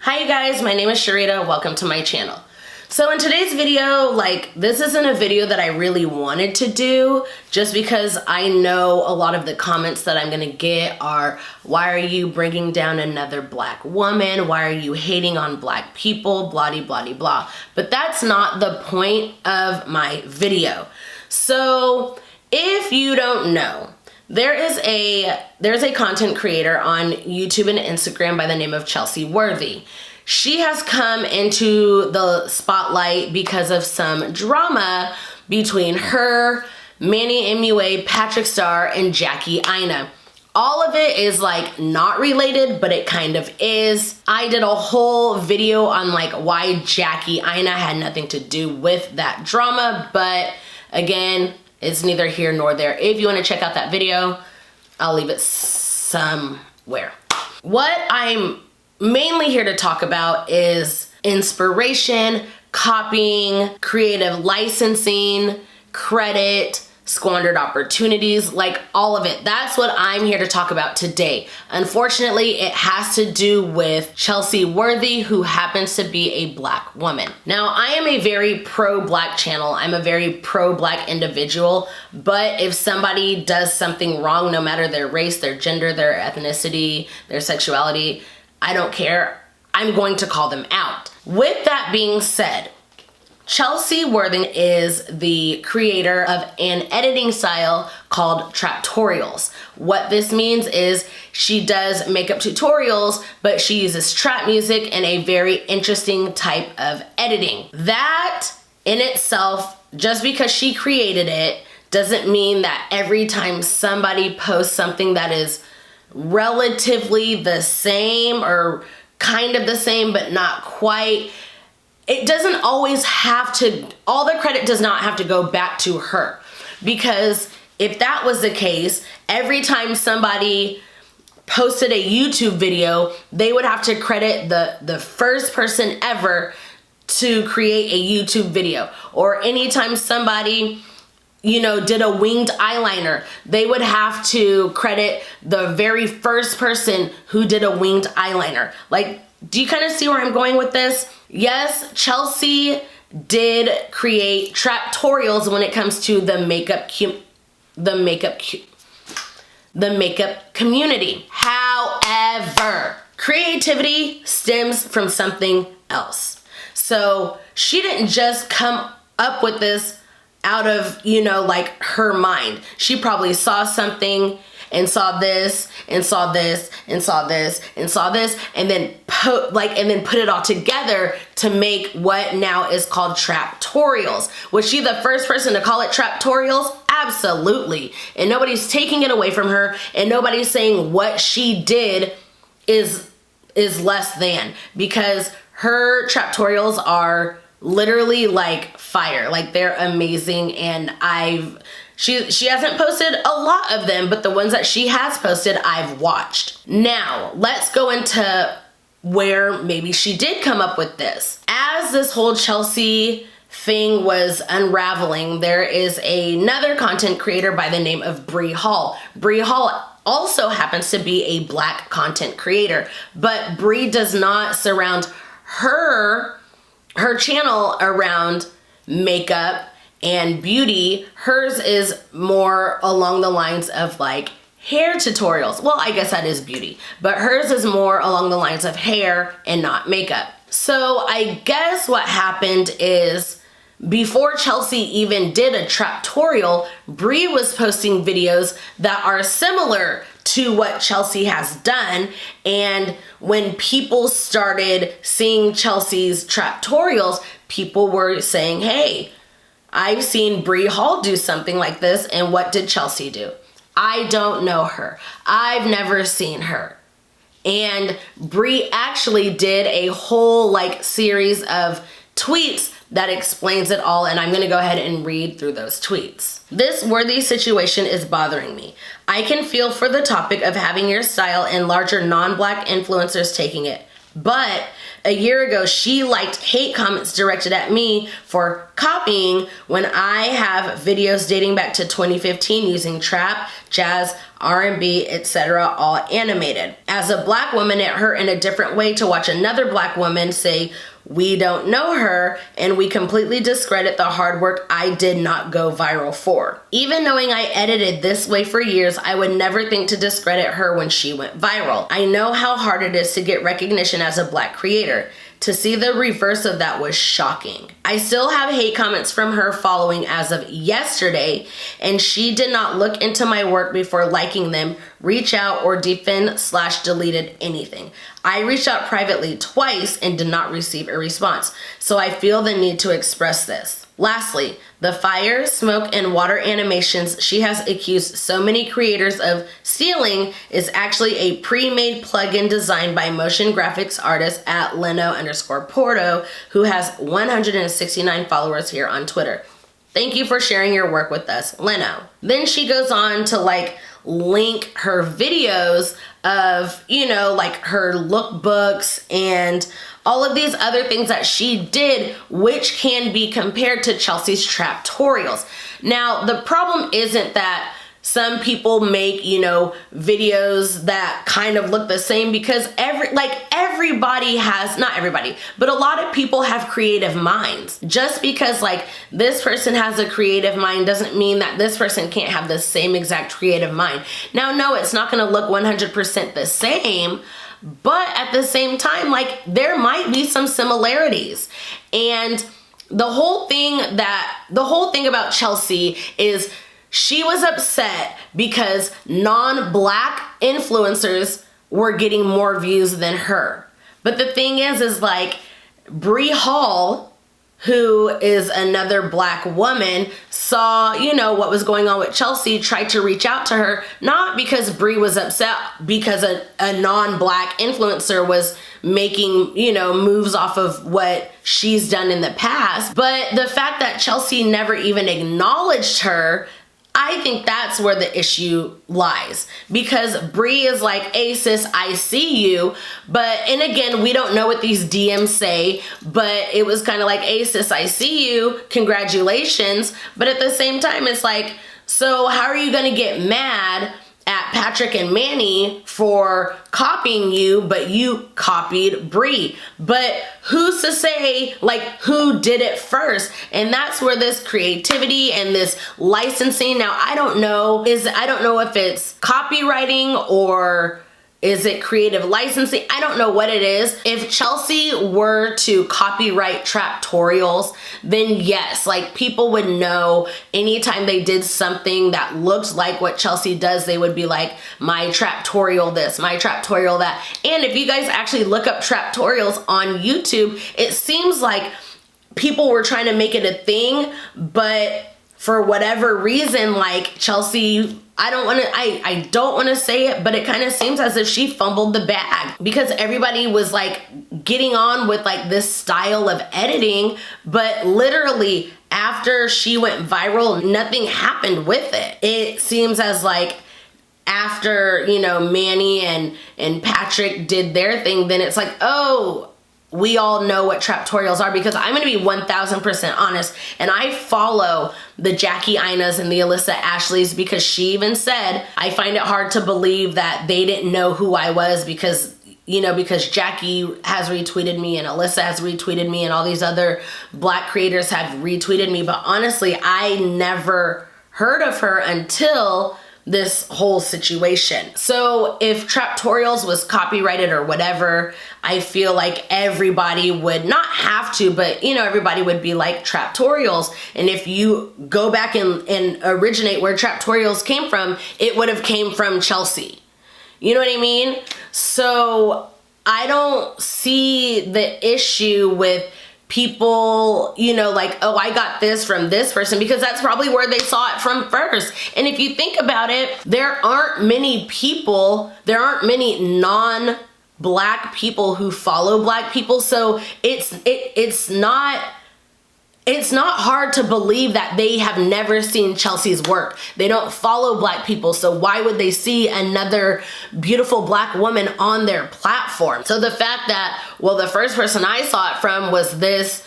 Hi you guys, my name is Cherita. Welcome to my channel. So in today's video, this isn't a video that I really wanted to do just because I know a lot of the comments that I'm gonna get are, why are you bringing down another black woman? Why are you hating on black people? Blah, blah, blah, blah. But that's not the point of my video. So if you don't know, there's a content creator on YouTube and Instagram by the name of Chelsie Wvrthy. She has come into the spotlight because of some drama between her, Manny MUA, Patrick Star, and Jackie Aina. All of it is not related, but it kind of is. I did a whole video on why Jackie Aina had nothing to do with that drama, but again, it's neither here nor there. If you want to check out that video, I'll leave it somewhere. What I'm mainly here to talk about is inspiration, copying, creative licensing, credit, squandered opportunities, all of it. That's what I'm here to talk about today. Unfortunately, it has to do with Chelsie Wvrthy, who happens to be a black woman. Now, I am a very pro-black channel. I'm a very pro-black individual, but if somebody does something wrong, no matter their race, their gender, their ethnicity, their sexuality, I don't care. I'm going to call them out. With that being said, Chelsie Wvrthy is the creator of an editing style called traptorials. What this means is she does makeup tutorials, but she uses trap music and a very interesting type of editing. That in itself, just because she created it, doesn't mean that every time somebody posts something that is relatively the same or kind of the same but not quite, it doesn't always have to, all the credit does not have to go back to her. Because if that was the case, every time somebody posted a YouTube video, they would have to credit the first person ever to create a YouTube video. Or anytime somebody, did a winged eyeliner, they would have to credit the very first person who did a winged eyeliner. Do you kind of see where I'm going with this? Yes, Chelsie did create traptorials when it comes to the makeup community. However, creativity stems from something else. So she didn't just come up with this out of, her mind. She probably saw something and saw this and saw this and saw this and saw this and then put it all together to make what now is called traptorials. Was she the first person to call it traptorials? Absolutely. And nobody's taking it away from her, and nobody's saying what she did is less than, because her traptorials are literally fire. They're amazing, and she hasn't posted a lot of them, but the ones that she has posted, I've watched. Now, let's go into where maybe she did come up with this. As this whole Chelsie thing was unraveling, there is another content creator by the name of Brihall. Brihall also happens to be a black content creator, but Bri does not surround her channel around makeup and beauty. Hers is more along the lines of hair tutorials. Well, I guess that is beauty, but hers is more along the lines of hair and not makeup. So I guess what happened is, before Chelsie even did a traptorial, Bri was posting videos that are similar to what Chelsie has done, and when people started seeing Chelsie's traptorials, people were saying, hey, I've seen Brihall do something like this, and what did Chelsie do? I don't know her. I've never seen her. And Bri actually did a whole series of tweets that explains it all, and I'm gonna go ahead and read through those tweets. This Wvrthy situation is bothering me. I can feel for the topic of having your style and larger non-black influencers taking it. But a year ago, she liked hate comments directed at me for copying when I have videos dating back to 2015 using trap, jazz, R&B, etc., all animated. As a black woman, it hurt in a different way to watch another black woman say, "We don't know her," and we completely discredit the hard work I did not go viral for. Even knowing I edited this way for years, I would never think to discredit her when she went viral. I know how hard it is to get recognition as a black creator. To see the reverse of that was shocking. I still have hate comments from her following as of yesterday, and she did not look into my work before liking them, reach out, or defend/deleted anything. I reached out privately twice and did not receive a response, so I feel the need to express this. Lastly, the fire, smoke, and water animations she has accused so many creators of stealing is actually a pre-made plugin designed by motion graphics artist at Leno_Porto, who has 169 followers here on Twitter. Thank you for sharing your work with us, Leno. Then she goes on to link her videos of, her lookbooks and all of these other things that she did, which can be compared to Chelsea's Traptorials. Now, the problem isn't that some people make, videos that kind of look the same, because everybody has, not everybody, but a lot of people have creative minds. Just because this person has a creative mind doesn't mean that this person can't have the same exact creative mind. Now, no, it's not gonna look 100% the same, but at the same time, there might be some similarities. And the whole thing about Chelsie is she was upset because non-black influencers were getting more views than her. But the thing is Brihall, who is another black woman, saw, what was going on with Chelsie, tried to reach out to her, not because Bri was upset because a non-black influencer was making, moves off of what she's done in the past, but the fact that Chelsie never even acknowledged her, I think that's where the issue lies, because Bri is like, "Hey sis, I see you," and again, we don't know what these DMs say, but it was kind of like, "Hey sis, I see you, congratulations," but at the same time, it's so how are you gonna get mad at Patrick and Manny for copying you, but you copied Bri? But who's to say who did it first? And that's where this creativity and this licensing, now I don't know if it's copywriting or is it creative licensing? I don't know what it is. If Chelsie were to copyright Traptorials, then yes, people would know anytime they did something that looked like what Chelsie does, they would be like, "My Traptorial this, my Traptorial that." And if you guys actually look up Traptorials on YouTube, it seems like people were trying to make it a thing, but for whatever reason, Chelsie, I don't want to say it, but it kind of seems as if she fumbled the bag, because everybody was getting on with this style of editing, but literally after she went viral, nothing happened with it. It seems as after, Manny and Patrick did their thing, then it's oh, we all know what Traptorials are, because I'm going to be 1000% honest, and I follow the Jackie Inas and the Alyssa Ashleys, because she even said, "I find it hard to believe that they didn't know who I was, because Jackie has retweeted me and Alyssa has retweeted me and all these other black creators have retweeted me." But honestly, I never heard of her until this whole situation. So if Traptorials was copyrighted or whatever, I feel like everybody would not have to, but everybody would be like Traptorials. And if you go back and originate where Traptorials came from, it would have came from Chelsie. You know what I mean? So I don't see the issue with people, "Oh, I got this from this person," because that's probably where they saw it from first. And if you think about it, there aren't many non-black people who follow black people, so it's not hard to believe that they have never seen Chelsea's work. They don't follow black people, so why would they see another beautiful black woman on their platform? So the fact that, the first person I saw it from was this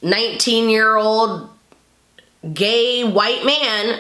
19-year-old gay white man,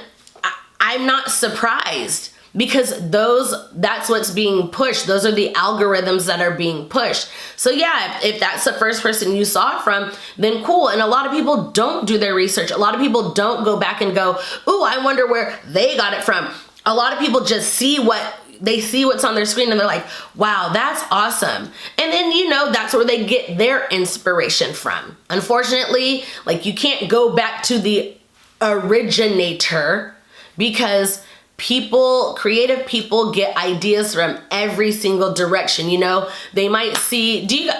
I'm not surprised. because that's what's being pushed. Those are the algorithms that are being pushed. So yeah, if that's the first person you saw it from, then cool. And a lot of people don't do their research. A lot of people don't go back and go, ooh, I wonder where they got it from. A lot of people just see what's on their screen and they're like, wow, that's awesome. And then, you know, that's where they get their inspiration from. Unfortunately, like, you can't go back to the originator, because creative people get ideas from every single direction. You know, they might see, do you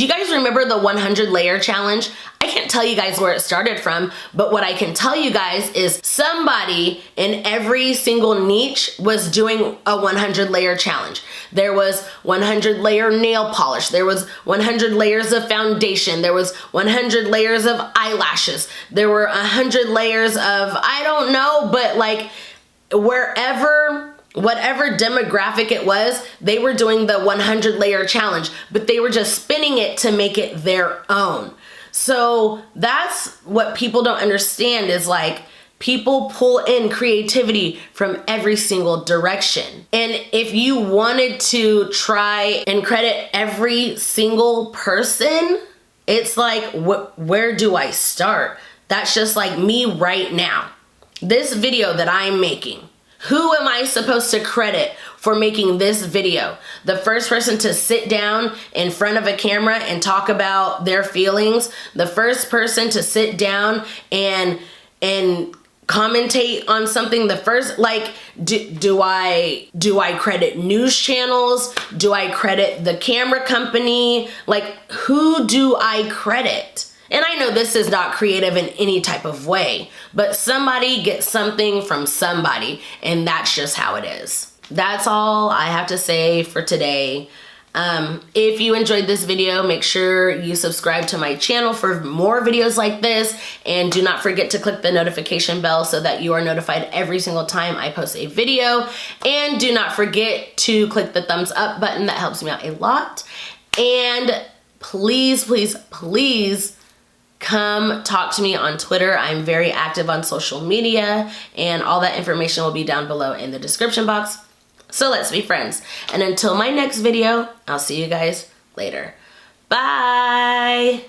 guys remember the 100 layer challenge? I can't tell you guys where it started from, but what I can tell you guys is somebody in every single niche was doing a 100 layer challenge. There was 100 layer nail polish. There was 100 layers of foundation. There was 100 layers of eyelashes. There were 100 layers of, I don't know, but like, whatever demographic it was, they were doing the 100 layer challenge, but they were just spinning it to make it their own. So that's what people don't understand, is like, people pull in creativity from every single direction. And if you wanted to try and credit every single person, it's like, where do I start? That's just like me right now. This video that I'm making, who am I supposed to credit for making this video? The first person to sit down in front of a camera and talk about their feelings, the first person to sit down and commentate on something, the first, like, do I credit news channels? Do I credit the camera company? Like, who do I credit? And I know this is not creative in any type of way, but somebody gets something from somebody, and that's just how it is. That's all I have to say for today. If you enjoyed this video, make sure you subscribe to my channel for more videos like this, and do not forget to click the notification bell so that you are notified every single time I post a video. And do not forget to click the thumbs up button. That helps me out a lot. And please, please, please, come talk to me on Twitter. I'm very active on social media, and all that information will be down below in the description box. So let's be friends. And until my next video, I'll see you guys later. Bye.